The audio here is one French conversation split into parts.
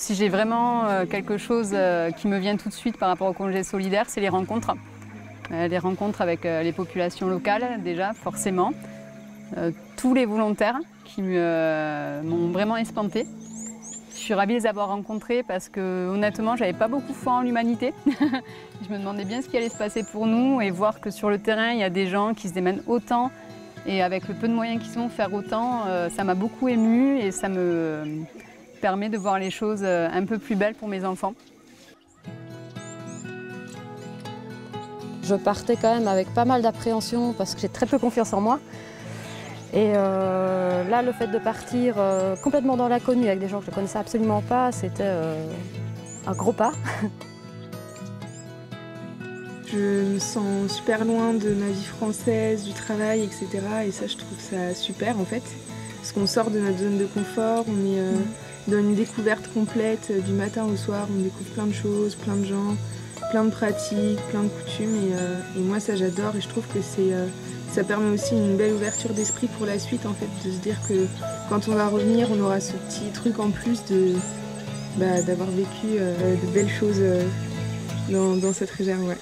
Si j'ai vraiment quelque chose qui me vient tout de suite par rapport au congé solidaire, c'est les rencontres. Les rencontres avec les populations locales déjà, forcément. Tous les volontaires qui m'ont vraiment espantée. Je suis ravie de les avoir rencontrés parce que honnêtement, j'avais pas beaucoup foi en l'humanité. Je me demandais bien ce qui allait se passer pour nous et voir que sur le terrain, il y a des gens qui se démènent autant et avec le peu de moyens qu'ils ont, faire autant, ça m'a beaucoup émue et ça me permet de voir les choses un peu plus belles pour mes enfants. Je partais quand même avec pas mal d'appréhension parce que j'ai très peu confiance en moi. Et là, le fait de partir complètement dans l'inconnu avec des gens que je ne connaissais absolument pas, c'était un gros pas. Je me sens super loin de ma vie française, du travail, etc. Et ça, je trouve ça super en fait. Parce qu'on sort de notre zone de confort, on est dans une découverte complète du matin au soir. On découvre plein de choses, plein de gens, plein de pratiques, plein de coutumes. Et moi, ça, j'adore. Et je trouve que ça permet aussi une belle ouverture d'esprit pour la suite, en fait, de se dire que quand on va revenir, on aura ce petit truc en plus d'avoir vécu de belles choses dans cette réserve. Ouais.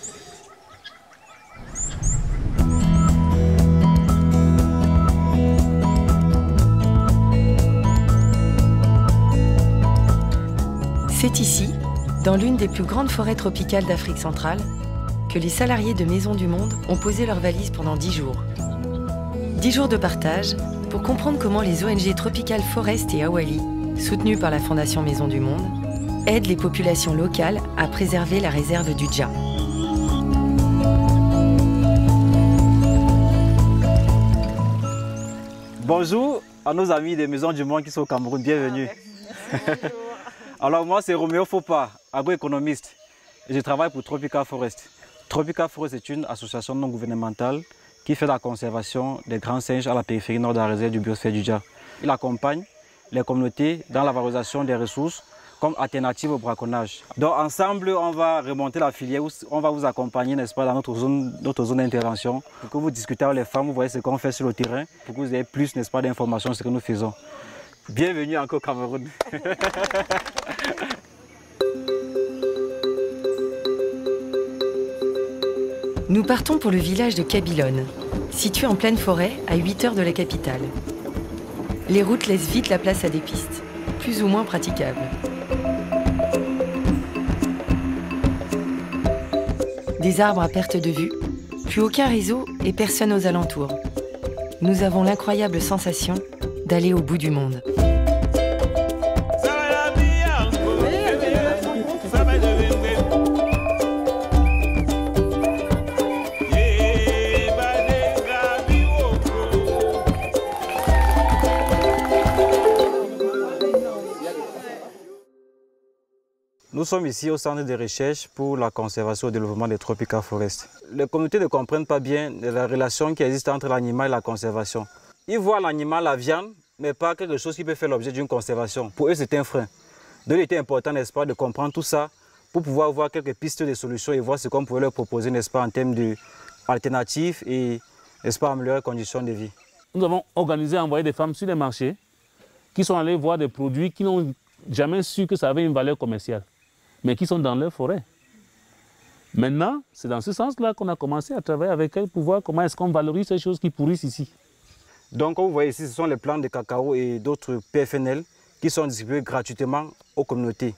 C'est ici, dans l'une des plus grandes forêts tropicales d'Afrique centrale, que les salariés de Maisons du Monde ont posé leurs valises pendant 10 jours. 10 jours de partage pour comprendre comment les ONG Tropical Forest et Awali, soutenues par la Fondation Maisons du Monde, aident les populations locales à préserver la réserve du Dja. Bonjour à nos amis des Maisons du Monde qui sont au Cameroun, bienvenue. Alors moi c'est Roméo Fopa, agroéconomiste, et je travaille pour Tropical Forest. Tropical Forest est une association non gouvernementale qui fait la conservation des grands singes à la périphérie nord de la réserve du biosphère du Dja. Il accompagne les communautés dans la valorisation des ressources comme alternative au braconnage. Donc ensemble, on va remonter la filière, on va vous accompagner, n'est-ce pas, dans notre zone d'intervention, pour que vous discutez avec les femmes, vous voyez ce qu'on fait sur le terrain, pour que vous ayez plus, n'est-ce pas, d'informations sur ce que nous faisons. Bienvenue encore au Cameroun. Nous partons pour le village de Kabilone, situé en pleine forêt à 8 heures de la capitale. Les routes laissent vite la place à des pistes, plus ou moins praticables. Des arbres à perte de vue, plus aucun réseau et personne aux alentours. Nous avons l'incroyable sensation d'aller au bout du monde. Nous sommes ici au centre de recherche pour la conservation et le développement des Tropical Forest. Les communautés ne comprennent pas bien la relation qui existe entre l'animal et la conservation. Ils voient l'animal, la viande, mais pas quelque chose qui peut faire l'objet d'une conservation. Pour eux, c'est un frein. Donc il était important, n'est-ce pas, de comprendre tout ça pour pouvoir voir quelques pistes de solutions et voir ce qu'on pouvait leur proposer, n'est-ce pas, en termes d'alternatives et, n'est-ce pas, améliorer les conditions de vie. Nous avons organisé envoyer des femmes sur les marchés qui sont allées voir des produits qui n'ont jamais su que ça avait une valeur commerciale, mais qui sont dans leur forêt. Maintenant, c'est dans ce sens-là qu'on a commencé à travailler avec elles pour voir comment est-ce qu'on valorise ces choses qui pourrissent ici. Donc, comme vous voyez ici, ce sont les plants de cacao et d'autres PFNL qui sont distribués gratuitement aux communautés.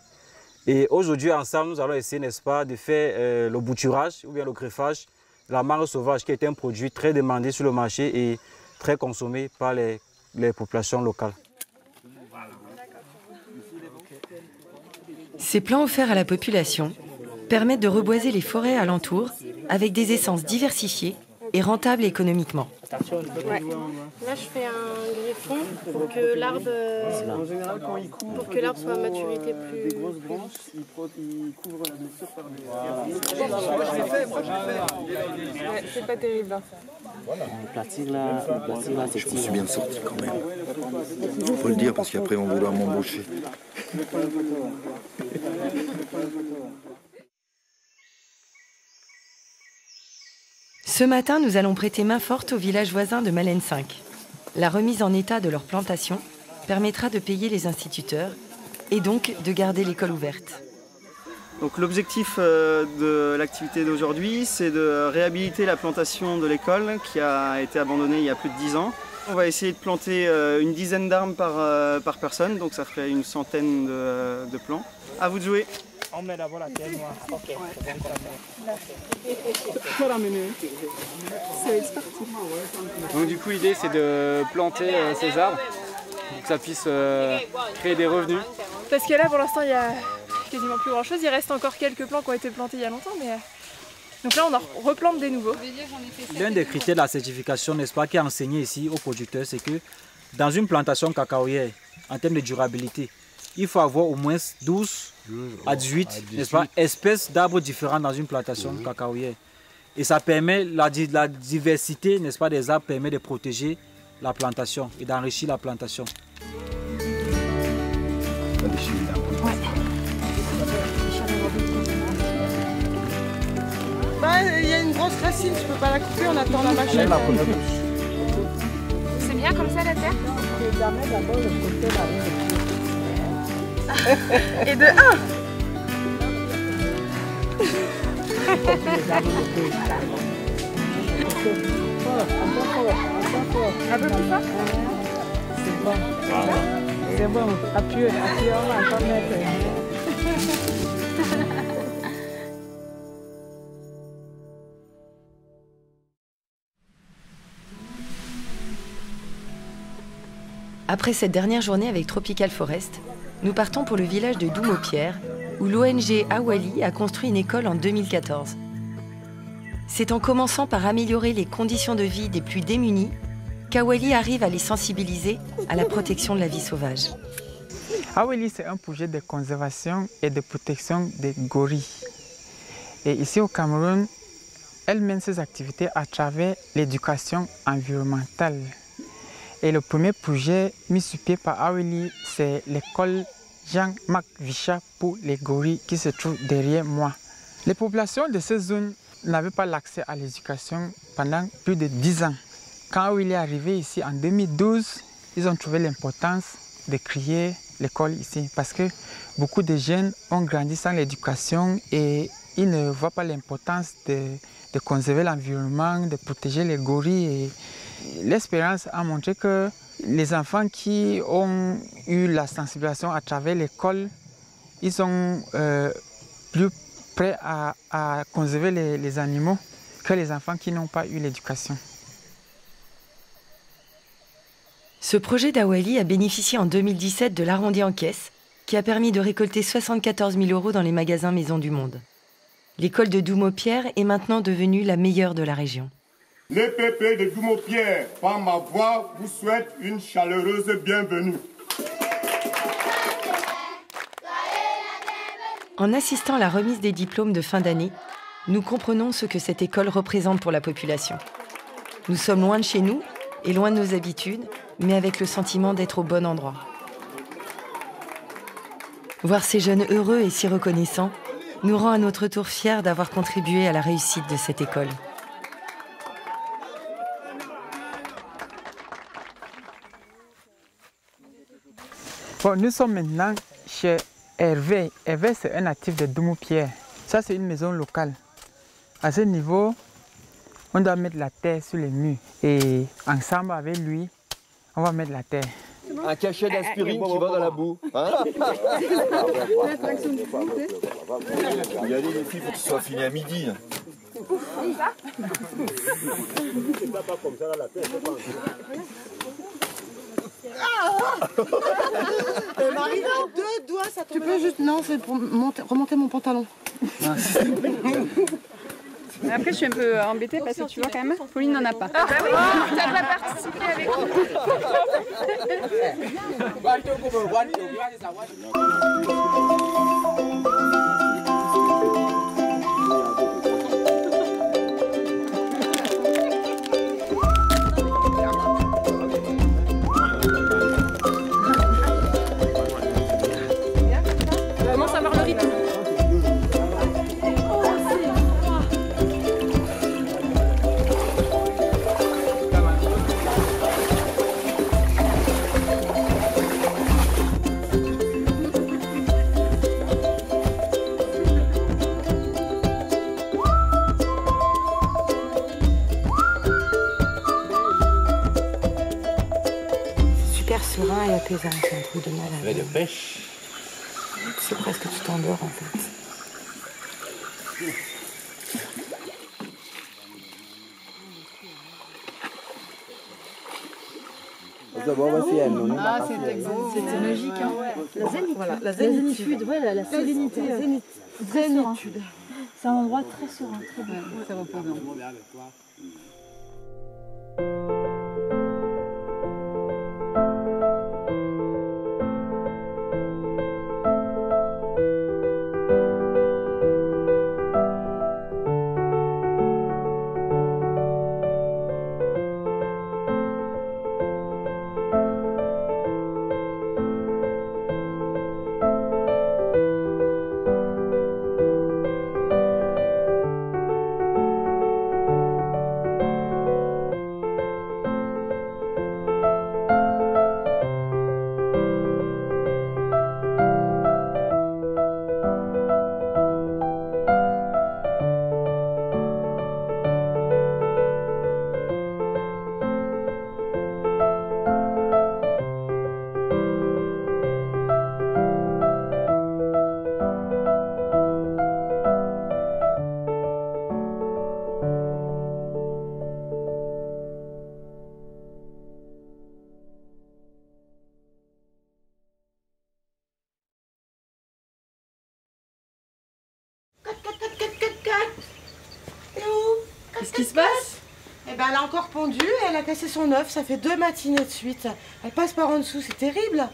Et aujourd'hui, ensemble, nous allons essayer, n'est-ce pas, de faire le bouturage ou bien le greffage de la marre sauvage, qui est un produit très demandé sur le marché et très consommé par les populations locales. Ces plants offerts à la population permettent de reboiser les forêts alentours avec des essences diversifiées et rentables économiquement. Ouais. Là, je fais un greffon pour que l'arbre soit à maturité plus. Grosse branche, il couvre la blessure par les. C'est pas terrible. Hein. Le plastique là, c'est. Je me suis bien sorti quand même. Faut le dire parce qu'après on va vouloir m'embaucher. Ce matin, nous allons prêter main forte au village voisin de Malène 5. La remise en état de leur plantation permettra de payer les instituteurs et donc de garder l'école ouverte. Donc l'objectif de l'activité d'aujourd'hui, c'est de réhabiliter la plantation de l'école qui a été abandonnée il y a plus de 10 ans. On va essayer de planter une dizaine d'arbres par personne, donc ça ferait une centaine de plants. À vous de jouer. On met d'abord la terre noire. Ok. Donc du coup l'idée c'est de planter ces arbres pour que ça puisse créer des revenus. Parce que là pour l'instant il y a quasiment plus grand chose, il reste encore quelques plants qui ont été plantés il y a longtemps, mais donc là on en replante des nouveaux. L'un des critères de la certification, n'est-ce pas, qui est enseigné ici aux producteurs, c'est que dans une plantation cacaoyère, en termes de durabilité, il faut avoir au moins 12 à 18, n'est-ce pas, espèces d'arbres différents dans une plantation cacaoyère. Et ça permet, la diversité, n'est-ce pas, des arbres permet de protéger la plantation et d'enrichir la plantation. Il y a une grosse racine, tu peux pas la couper, on attend la machine. C'est bien comme ça la terre? Et de 1. Un peu plus fort? C'est bon. C'est bon. Appuyez, on va encore mettre. Après cette dernière journée avec Tropical Forest, nous partons pour le village de Doumopierre, où l'ONG Awali a construit une école en 2014. C'est en commençant par améliorer les conditions de vie des plus démunis qu'Awali arrive à les sensibiliser à la protection de la vie sauvage. Awali, c'est un projet de conservation et de protection des gorilles. Et ici au Cameroun, elle mène ses activités à travers l'éducation environnementale. Et le premier projet mis sur pied par Awali, c'est l'école Jean-Marc Vichat pour les gorilles qui se trouve derrière moi. Les populations de ces zones n'avaient pas l'accès à l'éducation pendant plus de 10 ans. Quand Awali est arrivé ici en 2012, ils ont trouvé l'importance de créer l'école ici parce que beaucoup de jeunes ont grandi sans l'éducation et ils ne voient pas l'importance de conserver l'environnement, de protéger les gorilles. Et l'expérience a montré que les enfants qui ont eu la sensibilisation à travers l'école, ils sont plus prêts à conserver les animaux que les enfants qui n'ont pas eu l'éducation. Ce projet d'Awali a bénéficié en 2017 de l'arrondi en caisse, qui a permis de récolter 74 000 € dans les magasins Maison du Monde. L'école de Doumopierre est maintenant devenue la meilleure de la région. L'EPP de Doumopierre, par ma voix, vous souhaite une chaleureuse bienvenue. En assistant à la remise des diplômes de fin d'année, nous comprenons ce que cette école représente pour la population. Nous sommes loin de chez nous et loin de nos habitudes, mais avec le sentiment d'être au bon endroit. Voir ces jeunes heureux et si reconnaissants nous rend à notre tour fiers d'avoir contribué à la réussite de cette école. Bon, nous sommes maintenant chez Hervé. Hervé, c'est un natif de Doumopierre. Ça, c'est une maison locale. À ce niveau, on doit mettre la terre sur les murs. Et ensemble avec lui, on va mettre la terre. Un cachet d'aspirine qui va dans la boue. Hein? Il y a les filles, il faut que ce soit fini à midi. Marie, à 2 doigts, ça tombe. Tu peux juste... Non, c'est pour remonter mon pantalon. Après, je suis un peu embêtée parce que tu vois quand même, Pauline n'en a pas. Ah bah oui, t'as pas participé avec Comment savoir le rythme? serein et apaisant, c'est un truc de malade. Ouais, de pêche. C'est presque tu t'endors en fait. Ah, c'était beau. C'était magique, hein. La zénitude. Voilà, la zénitude. Ouais, la zénitude. Zénitude. C'est un endroit très serein, très beau. C'est reposant. Qu'est-ce qui se passe? Eh ben, elle a encore pondu et elle a cassé son œuf. Ça fait 2 matinées de suite. Elle passe par en dessous, c'est terrible.